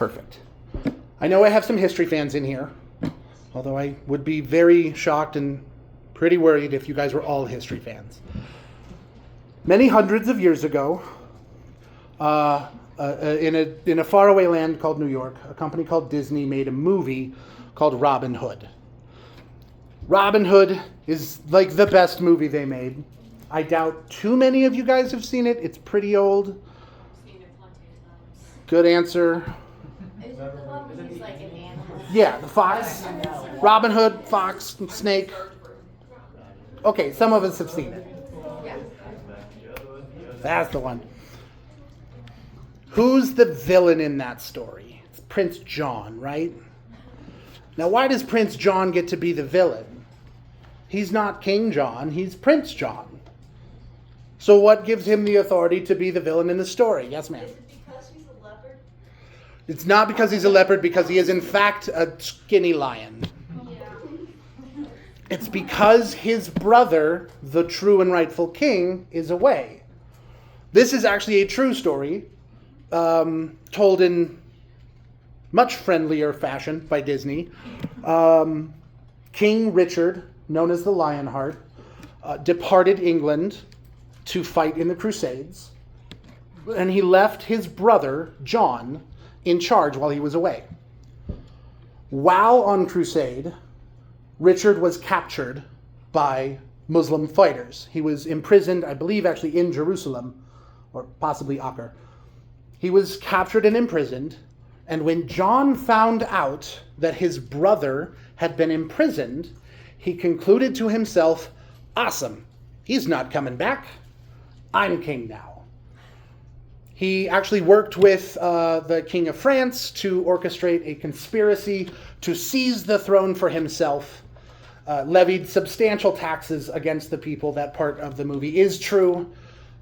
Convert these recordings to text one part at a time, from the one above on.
Perfect. I know I have some history fans in here, although I would be very shocked and pretty worried if you guys were all history fans. Many hundreds of years ago, in a faraway land called New York, a company called Disney made a movie called Robin Hood. Robin Hood is like the best movie they made. I doubt too many of you guys have seen it. It's pretty old. Seen it plenty of times. Good answer. Is it the one where he's like an animal? Yeah, the fox. Robin Hood, fox, snake. Okay, some of us have seen it. Yeah. That's the one. Who's the villain in that story? It's Prince John, right? Now, why does Prince John get to be the villain? He's not King John, he's Prince John. So what gives him the authority to be the villain in the story? Yes, ma'am. Is it because he's a leopard? It's not because he's a leopard, because he is in fact a skinny lion. Yeah. It's because his brother, the true and rightful king, is away. This is actually a true story, told in much friendlier fashion by Disney. King Richard, known as the Lionheart, departed England to fight in the Crusades, and he left his brother, John, in charge while he was away. While on crusade, Richard was captured by Muslim fighters. He was imprisoned, I believe, actually in Jerusalem, or possibly Acre. He was captured and imprisoned, and when John found out that his brother had been imprisoned, he concluded to himself, awesome, he's not coming back. I'm king now. He actually worked with the King of France to orchestrate a conspiracy to seize the throne for himself, levied substantial taxes against the people. That part of the movie is true.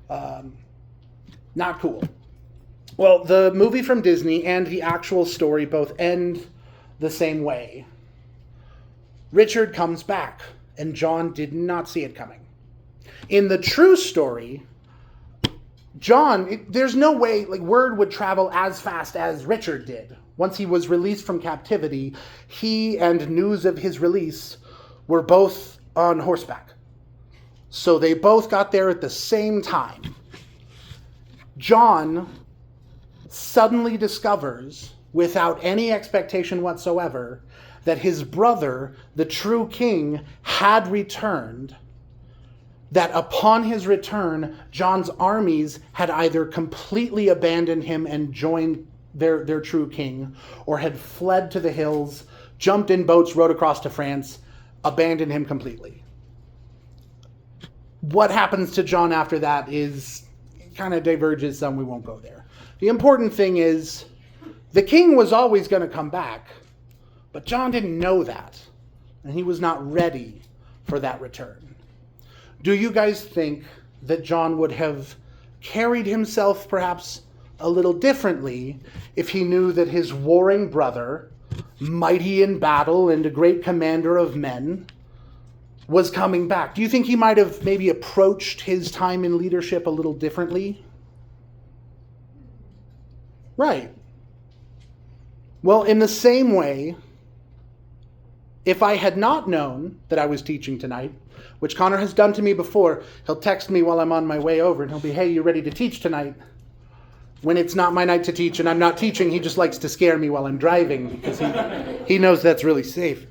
Not cool. Well, the movie from Disney and the actual story both end the same way. Richard comes back, and John did not see it coming. In the true story, John, there's no way word would travel as fast as Richard did. Once he was released from captivity, he and news of his release were both on horseback. So they both got there at the same time. John suddenly discovers, without any expectation whatsoever, that his brother, the true king, had returned, that upon his return, John's armies had either completely abandoned him and joined their true king, or had fled to the hills, jumped in boats, rowed across to France, abandoned him completely. What happens to John after that is kind of diverges some, we won't go there. The important thing is, the king was always going to come back, but John didn't know that, and he was not ready for that return. Do you guys think that John would have carried himself perhaps a little differently if he knew that his warring brother, mighty in battle and a great commander of men, was coming back? Do you think he might have maybe approached his time in leadership a little differently? Right. Well, in the same way, if I had not known that I was teaching tonight, which Connor has done to me before, he'll text me while I'm on my way over and he'll be, hey, you ready to teach tonight? When it's not my night to teach and I'm not teaching, he just likes to scare me while I'm driving because he knows that's really safe.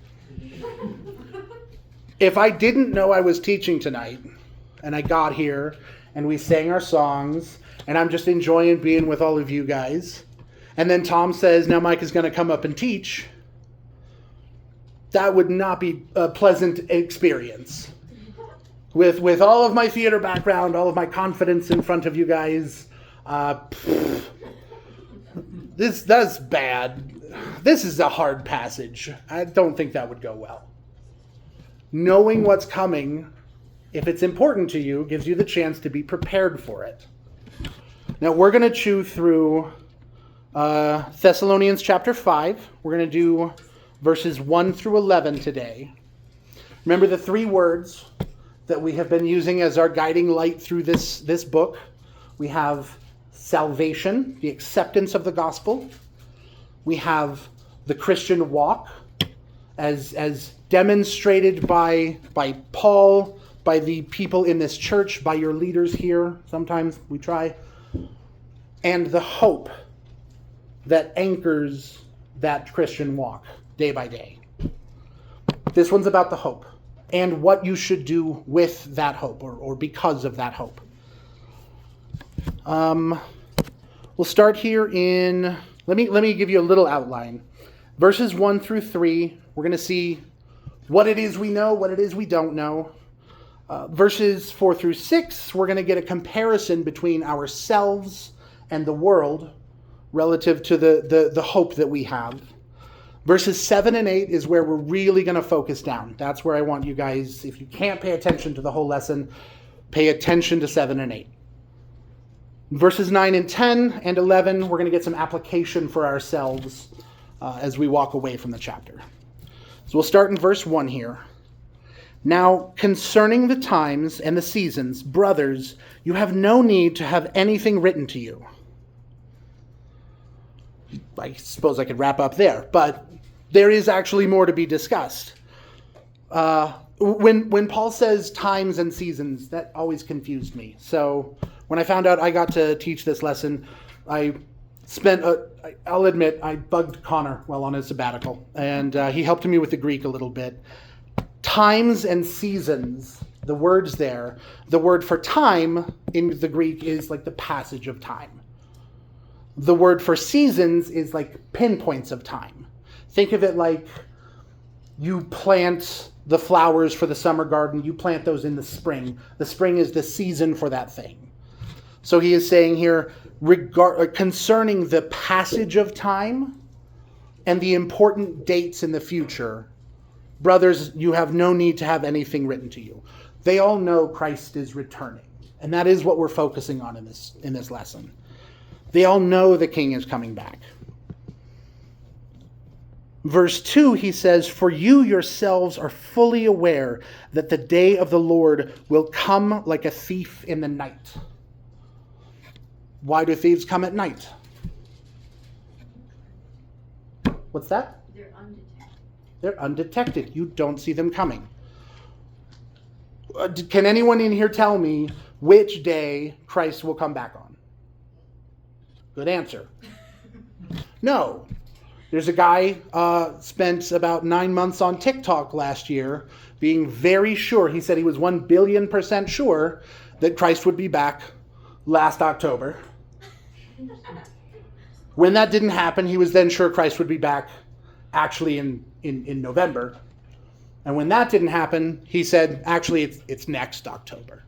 If I didn't know I was teaching tonight and I got here and we sang our songs and I'm just enjoying being with all of you guys, and then Tom says, now Mike is going to come up and teach, that would not be a pleasant experience. With all of my theater background, all of my confidence in front of you guys, that's bad. This is a hard passage. I don't think that would go well. Knowing what's coming, if it's important to you, gives you the chance to be prepared for it. Now we're going to chew through Thessalonians chapter 5. We're going to do verses 1 through 11 today. Remember the three words that we have been using as our guiding light through this book. We have salvation, the acceptance of the gospel. We have the Christian walk as demonstrated by Paul, by the people in this church, by your leaders here. Sometimes we try. And the hope that anchors that Christian walk day by day. This one's about the hope and what you should do with that hope or because of that hope. We'll start here in, let me give you a little outline. Verses 1 through 3, we're going to see what it is we know, what it is we don't know. Verses 4 through 6, we're going to get a comparison between ourselves and the world relative to the hope that we have. Verses 7 and 8 is where we're really going to focus down. That's where I want you guys, if you can't pay attention to the whole lesson, pay attention to 7 and 8. Verses 9 and 10 and 11, we're going to get some application for ourselves as we walk away from the chapter. So we'll start in verse 1 here. Now, concerning the times and the seasons, brothers, you have no need to have anything written to you. I suppose I could wrap up there, but there is actually more to be discussed. When Paul says times and seasons, that always confused me. So when I found out I got to teach this lesson, I'll admit, I bugged Connor while on his sabbatical, and he helped me with the Greek a little bit. Times and seasons, the words there, the word for time in the Greek is like the passage of time. The word for seasons is like pinpoints of time. Think of it like you plant the flowers for the summer garden, you plant those in the spring. The spring is the season for that thing. So he is saying here, concerning the passage of time and the important dates in the future, brothers, you have no need to have anything written to you. They all know Christ is returning. And that is what we're focusing on in this lesson. They all know the King is coming back. Verse 2, he says, for you yourselves are fully aware that the day of the Lord will come like a thief in the night. Why do thieves come at night? What's that? They're undetected. They're undetected. You don't see them coming. Can anyone in here tell me which day Christ will come back on? Good answer. No. There's a guy spent about 9 months on TikTok last year being very sure. He said he was 1 billion% sure that Christ would be back last October. When that didn't happen, he was then sure Christ would be back actually in November. And when that didn't happen, he said, actually, it's next October.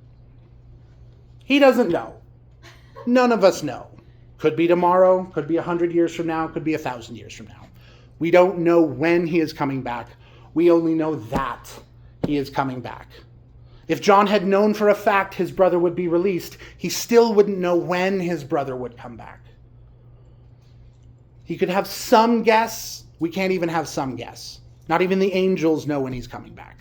He doesn't know. None of us know. Could be tomorrow, could be 100 years from now, could be 1,000 years from now. We don't know when he is coming back. We only know that he is coming back. If John had known for a fact his brother would be released, he still wouldn't know when his brother would come back. He could have some guess. We can't even have some guess. Not even the angels know when he's coming back.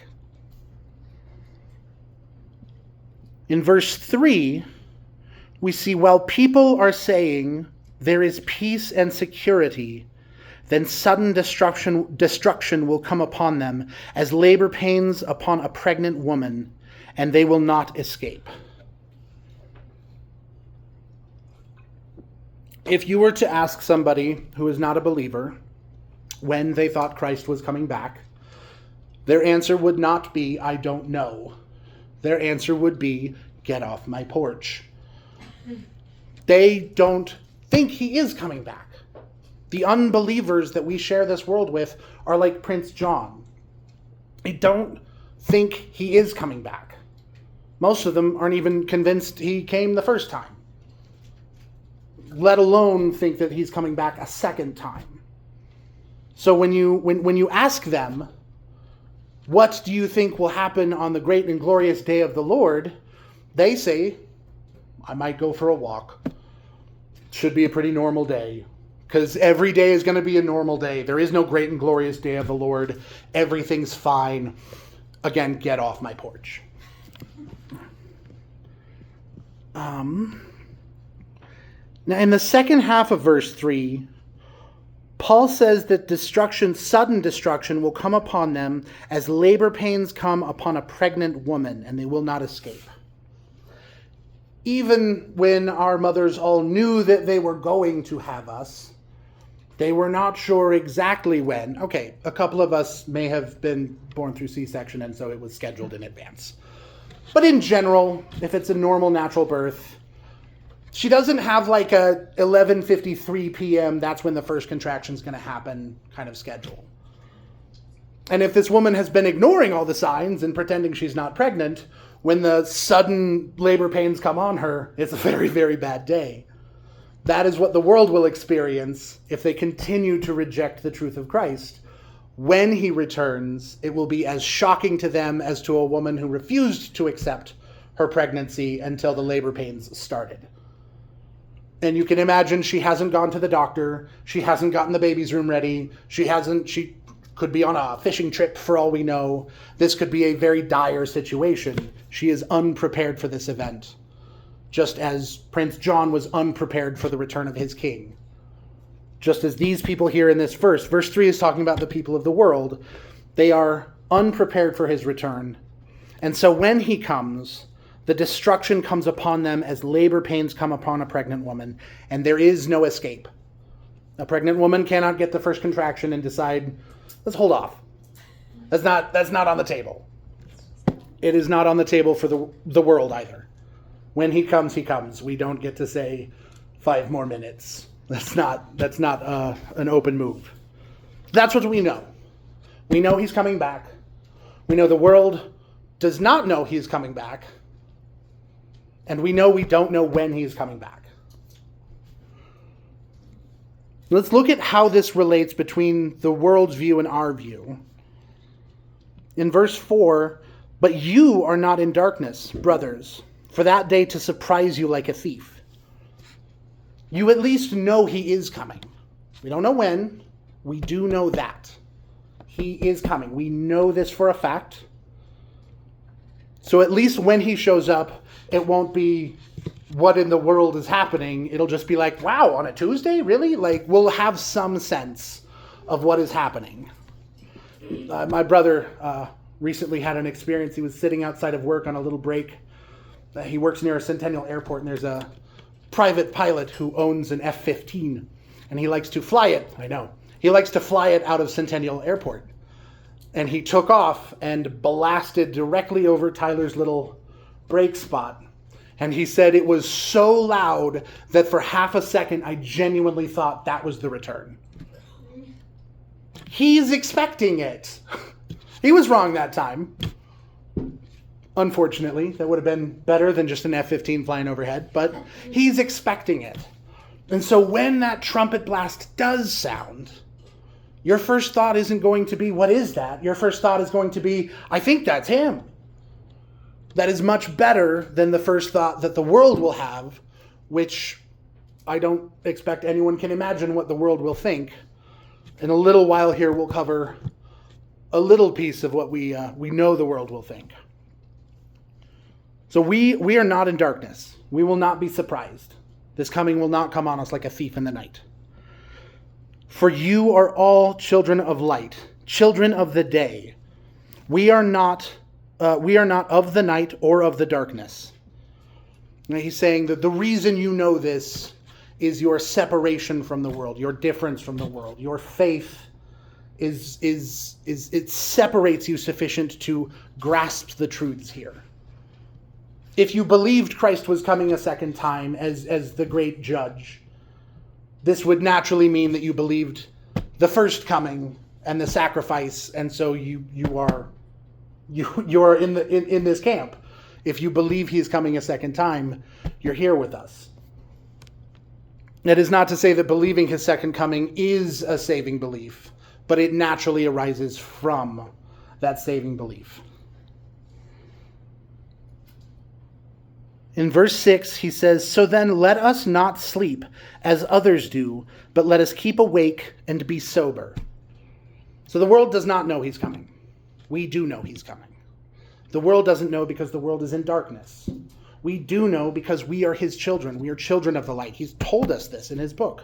In verse 3, we see while people are saying there is peace and security, then sudden destruction will come upon them as labor pains upon a pregnant woman, and they will not escape. If you were to ask somebody who is not a believer when they thought Christ was coming back, their answer would not be, I don't know. Their answer would be, get off my porch. They don't think he is coming back. The unbelievers that we share this world with are like Prince John. They don't think he is coming back. Most of them aren't even convinced he came the first time, let alone think that he's coming back a second time. So when you ask them, what do you think will happen on the great and glorious day of the Lord? They say, I might go for a walk. Should be a pretty normal day. Because every day is going to be a normal day. There is no great and glorious day of the Lord. Everything's fine. Again, get off my porch. Now, in the second half of verse 3, Paul says that destruction, sudden destruction, will come upon them as labor pains come upon a pregnant woman, and they will not escape. Even when our mothers all knew that they were going to have us, they were not sure exactly when. Okay, a couple of us may have been born through C-section, and so it was scheduled in advance. But in general, if it's a normal natural birth, she doesn't have like a 11:53 p.m., that's when the first contraction's going to happen kind of schedule. And if this woman has been ignoring all the signs and pretending she's not pregnant, when the sudden labor pains come on her, it's a very, very bad day. That is what the world will experience if they continue to reject the truth of Christ. When he returns, it will be as shocking to them as to a woman who refused to accept her pregnancy until the labor pains started. And you can imagine she hasn't gone to the doctor. She hasn't gotten the baby's room ready. She could be on a fishing trip for all we know. This could be a very dire situation. She is unprepared for this event, just as Prince John was unprepared for the return of his king. Just as these people here in this verse. Verse 3 is talking about the people of the world. They are unprepared for his return. And so when he comes, the destruction comes upon them as labor pains come upon a pregnant woman, and there is no escape. A pregnant woman cannot get the first contraction and decide, let's hold off. That's not on the table. It is not on the table for the world either. When he comes, he comes. We don't get to say 5 more minutes. That's not an open move. That's what we know. We know he's coming back. We know the world does not know he's coming back. And we know we don't know when he's coming back. Let's look at how this relates between the world's view and our view. In verse 4, but you are not in darkness, brothers, for that day to surprise you like a thief. You at least know he is coming. We don't know when. We do know that. He is coming. We know this for a fact. So at least when he shows up, it won't be what in the world is happening. It'll just be like, wow, on a Tuesday? Really? Like, we'll have some sense of what is happening. My brother recently had an experience. He was sitting outside of work on a little break. He works near a Centennial Airport, and there's a private pilot who owns an F-15, and he likes to fly it. I know. He likes to fly it out of Centennial Airport. And he took off and blasted directly over Tyler's little brake spot. And he said it was so loud that for half a second I genuinely thought that was the return. He's expecting it. He was wrong that time. Unfortunately, that would have been better than just an F-15 flying overhead, but he's expecting it. And so when that trumpet blast does sound, your first thought isn't going to be, what is that? Your first thought is going to be, I think that's him. That is much better than the first thought that the world will have, which I don't expect anyone can imagine what the world will think. In a little while here, we'll cover a little piece of what we know the world will think. So we are not in darkness. We will not be surprised. This coming will not come on us like a thief in the night. For you are all children of light, children of the day. We are not of the night or of the darkness. Now he's saying that the reason you know this is your separation from the world, your difference from the world. Your faith is it separates you sufficient to grasp the truths here. If you believed Christ was coming a second time as the great judge, this would naturally mean that you believed the first coming and the sacrifice, and so you are in this camp. If you believe he is coming a second time, you're here with us. That is not to say that believing his second coming is a saving belief, but it naturally arises from that saving belief. In verse 6, he says, so then let us not sleep as others do, but let us keep awake and be sober. So the world does not know he's coming. We do know he's coming. The world doesn't know because the world is in darkness. We do know because we are his children. We are children of the light. He's told us this in his book.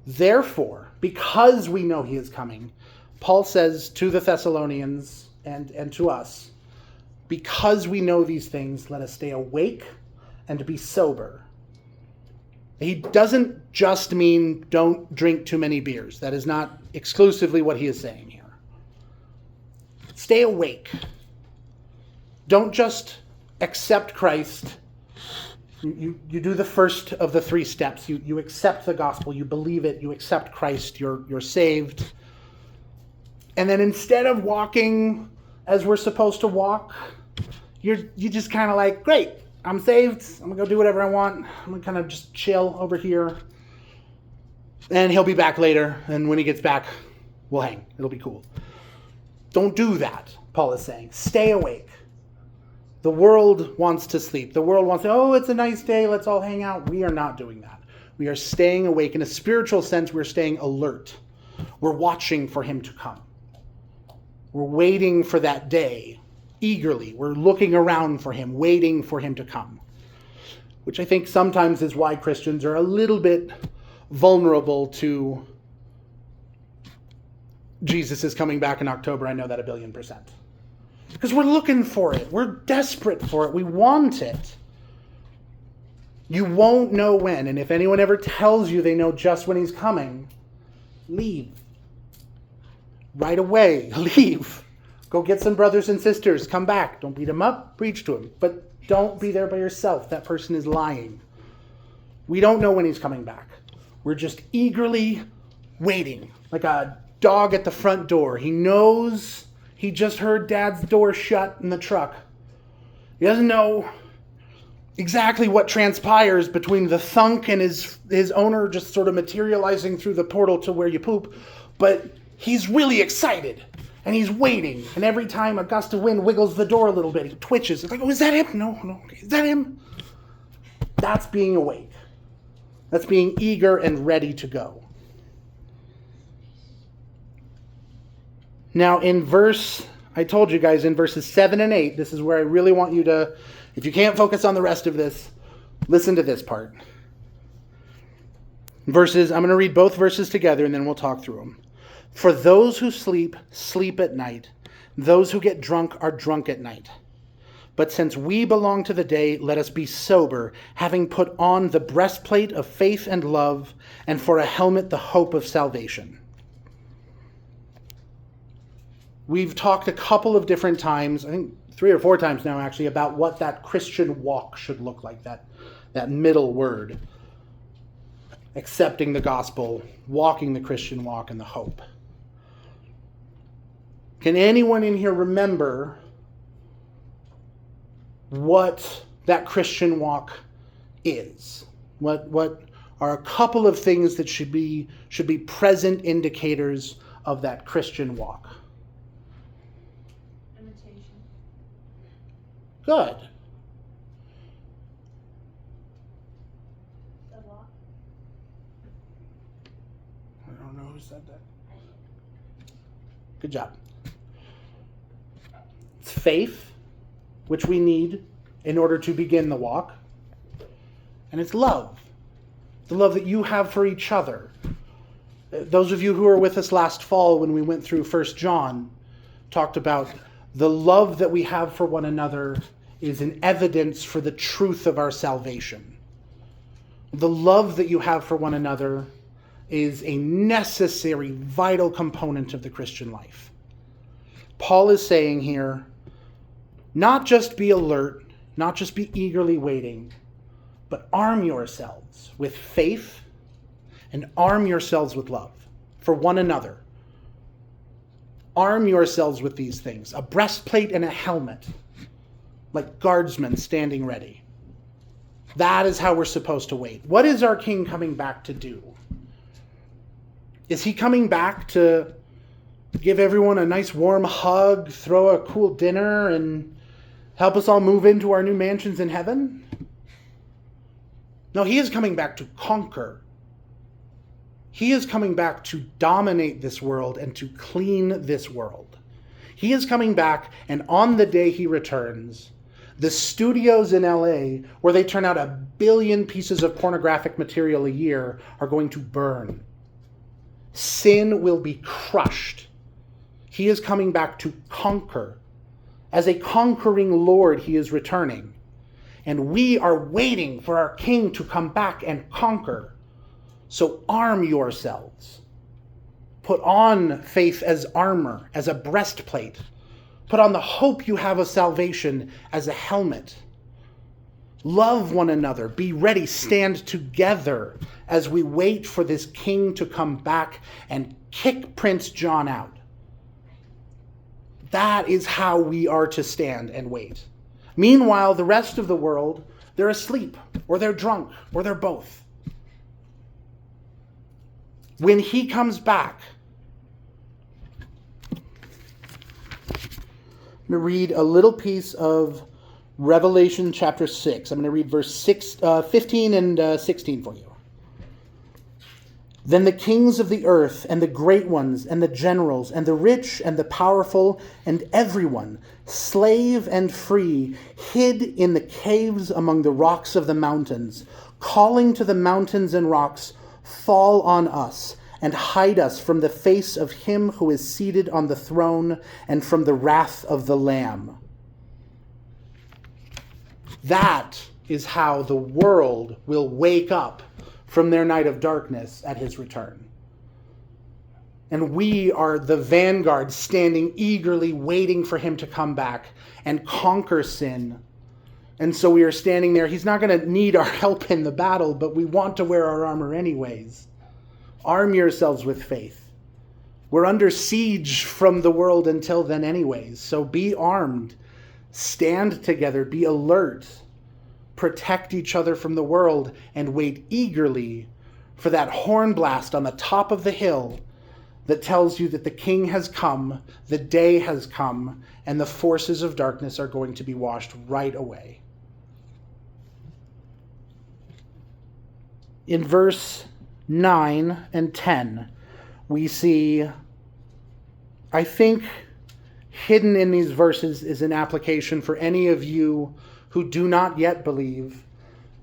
Therefore, because we know he is coming, Paul says to the Thessalonians and to us, because we know these things, let us stay awake and be sober. He doesn't just mean don't drink too many beers. That is not exclusively what he is saying here. Stay awake. Don't just accept Christ. You do the first of the three steps. You accept the gospel. You believe it. You accept Christ. You're saved. And then instead of walking as we're supposed to walk, you just kind of like, great, I'm saved. I'm going to go do whatever I want. I'm going to kind of just chill over here. And he'll be back later. And when he gets back, we'll hang. It'll be cool. Don't do that, Paul is saying. Stay awake. The world wants to sleep. The world wants to, oh, it's a nice day, let's all hang out. We are not doing that. We are staying awake. In a spiritual sense, we're staying alert. We're watching for him to come. We're waiting for that day eagerly. We're looking around for him, waiting for him to come. Which I think sometimes is why Christians are a little bit vulnerable to Jesus is coming back in October. I know that 1,000,000,000%. Because we're looking for it. We're desperate for it. We want it. You won't know when. And if anyone ever tells you they know just when he's coming, leave. Right away, leave. Go get some brothers and sisters. Come back. Don't beat them up. Preach to them. But don't be there by yourself. That person is lying. We don't know when he's coming back. We're just eagerly waiting. Like a dog at the front door. He knows he just heard Dad's door shut in the truck. He doesn't know exactly what transpires between the thunk and his owner just sort of materializing through the portal to where you poop. But he's really excited. And he's waiting. And every time a gust of wind wiggles the door a little bit, he twitches. It's like, oh, is that him? No. Is that him? That's being awake. That's being eager and ready to go. Now I told you guys in verses 7 and 8, this is where I really want you to, if you can't focus on the rest of this, listen to this part. I'm going to read both verses together and then we'll talk through them. For those who sleep, sleep at night. Those who get drunk are drunk at night. But since we belong to the day, let us be sober, having put on the breastplate of faith and love, and for a helmet the hope of salvation. We've talked a couple of different times, I think 3 or 4 times now actually, about what that Christian walk should look like, that middle word. Accepting the gospel, walking the Christian walk, and the hope. Can anyone in here remember what that Christian walk is? What are a couple of things that should be present indicators of that Christian walk? Imitation. Good. The law. I don't know who said that. Good job. It's faith, which we need in order to begin the walk. And it's love. The love that you have for each other. Those of you who were with us last fall when we went through 1 John talked about the love that we have for one another is an evidence for the truth of our salvation. The love that you have for one another is a necessary, vital component of the Christian life. Paul is saying here, not just be alert, not just be eagerly waiting, but arm yourselves with faith and arm yourselves with love for one another. Arm yourselves with these things, a breastplate and a helmet, like guardsmen standing ready. That is how we're supposed to wait. What is our King coming back to do? Is he coming back to give everyone a nice warm hug, throw a cool dinner, and help us all move into our new mansions in heaven? No, he is coming back to conquer. He is coming back to dominate this world and to clean this world. He is coming back, and on the day he returns, the studios in LA, where they turn out 1 billion pieces of pornographic material a year, are going to burn. Sin will be crushed. He is coming back to conquer. As a conquering Lord, he is returning. And we are waiting for our King to come back and conquer. So arm yourselves. Put on faith as armor, as a breastplate. Put on the hope you have of salvation as a helmet. Love one another. Be ready. Stand together as we wait for this King to come back and kick Prince John out. That is how we are to stand and wait. Meanwhile, the rest of the world, they're asleep, or they're drunk, or they're both. When he comes back, I'm going to read a little piece of Revelation chapter 6. I'm going to read verse 15 and 16 for you. Then the kings of the earth, and the great ones, and the generals, and the rich, and the powerful, and everyone, slave and free, hid in the caves among the rocks of the mountains, calling to the mountains and rocks, fall on us, and hide us from the face of him who is seated on the throne, and from the wrath of the Lamb. That is how the world will wake up from their night of darkness at his return. And we are the vanguard standing eagerly waiting for him to come back and conquer sin. And so we are standing there. He's not going to need our help in the battle, but we want to wear our armor anyways. Arm yourselves with faith. We're under siege from the world until then anyways. So be armed. Stand together. Be alert. Protect each other from the world, and wait eagerly for that horn blast on the top of the hill that tells you that the King has come, the day has come, and the forces of darkness are going to be washed right away. In verse 9 and 10, we see, I think hidden in these verses is an application for any of you who do not yet believe,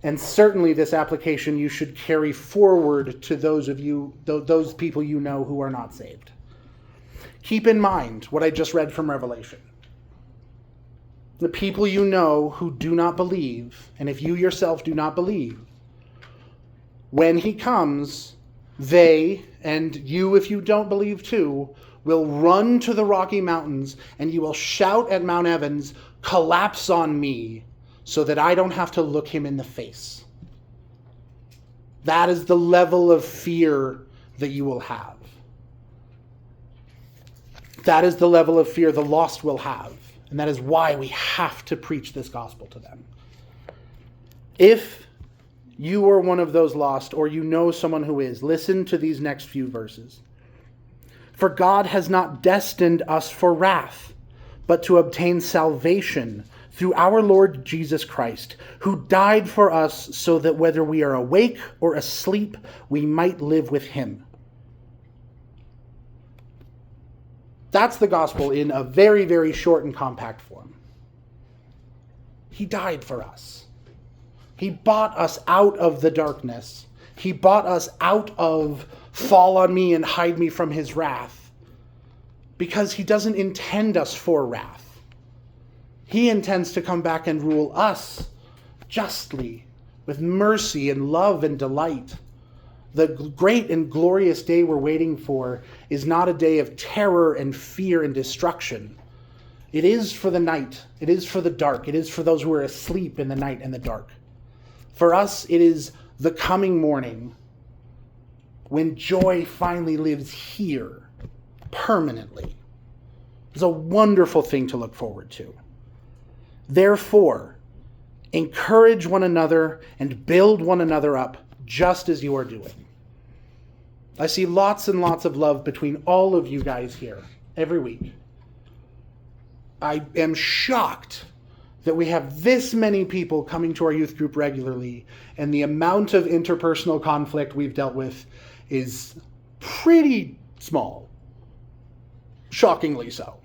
and certainly this application you should carry forward to those of you, those people you know who are not saved. Keep in mind what I just read from Revelation. The people you know who do not believe, and if you yourself do not believe, when he comes, they, and you if you don't believe too, will run to the Rocky Mountains, and you will shout at Mount Evans, "Collapse on me," so that I don't have to look him in the face. That is the level of fear that you will have. That is the level of fear the lost will have. And that is why we have to preach this gospel to them. If you are one of those lost, or you know someone who is, listen to these next few verses. For God has not destined us for wrath, but to obtain salvation through our Lord Jesus Christ, who died for us so that whether we are awake or asleep, we might live with him. That's the gospel in a very, very short and compact form. He died for us. He bought us out of the darkness. He bought us out of fall on me and hide me from his wrath, because he doesn't intend us for wrath. He intends to come back and rule us justly, with mercy and love and delight. The great and glorious day we're waiting for is not a day of terror and fear and destruction. It is for the night. It is for the dark. It is for those who are asleep in the night and the dark. For us, it is the coming morning when joy finally lives here permanently. It's a wonderful thing to look forward to. Therefore, encourage one another and build one another up, just as you are doing. I see lots and lots of love between all of you guys here every week. I am shocked that we have this many people coming to our youth group regularly, and the amount of interpersonal conflict we've dealt with is pretty small. Shockingly so.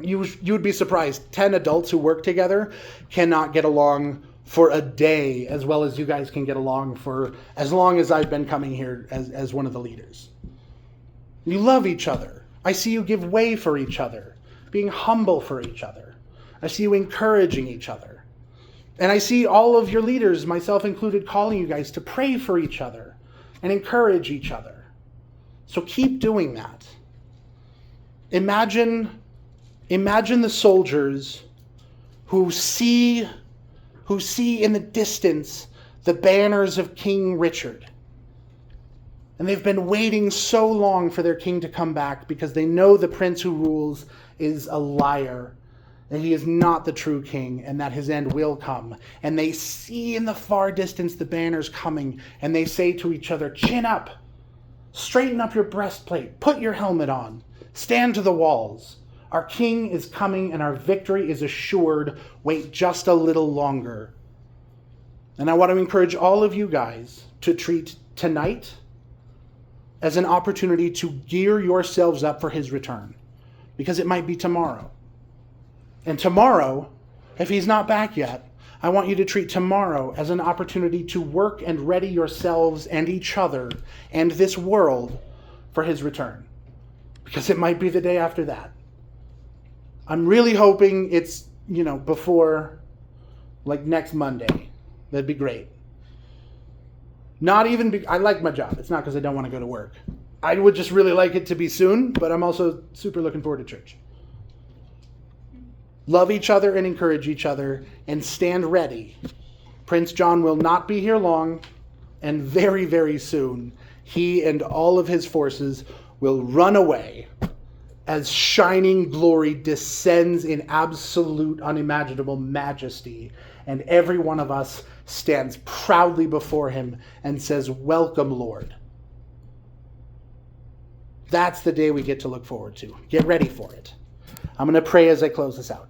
You would be surprised. 10 adults who work together cannot get along for a day as well as you guys can get along for as long as I've been coming here as one of the leaders. You love each other. I see you give way for each other, being humble for each other. I see you encouraging each other. And I see all of your leaders, myself included, calling you guys to pray for each other and encourage each other. So keep doing that. Imagine the soldiers who see in the distance the banners of King Richard. And they've been waiting so long for their king to come back because they know the prince who rules is a liar, that he is not the true king, and that his end will come. And they see in the far distance the banners coming, and they say to each other, "Chin up, straighten up your breastplate, put your helmet on, stand to the walls. Our king is coming and our victory is assured. Wait just a little longer." And I want to encourage all of you guys to treat tonight as an opportunity to gear yourselves up for his return, because it might be tomorrow. And tomorrow, if he's not back yet, I want you to treat tomorrow as an opportunity to work and ready yourselves and each other and this world for his return, because it might be the day after that. I'm really hoping it's, before next Monday. That'd be great. I like my job. It's not because I don't want to go to work. I would just really like it to be soon, but I'm also super looking forward to church. Love each other and encourage each other and stand ready. Prince John will not be here long, and very, very soon, he and all of his forces will run away as shining glory descends in absolute unimaginable majesty, and every one of us stands proudly before him and says, "Welcome, Lord." That's the day we get to look forward to. Get ready for it. I'm going to pray as I close this out.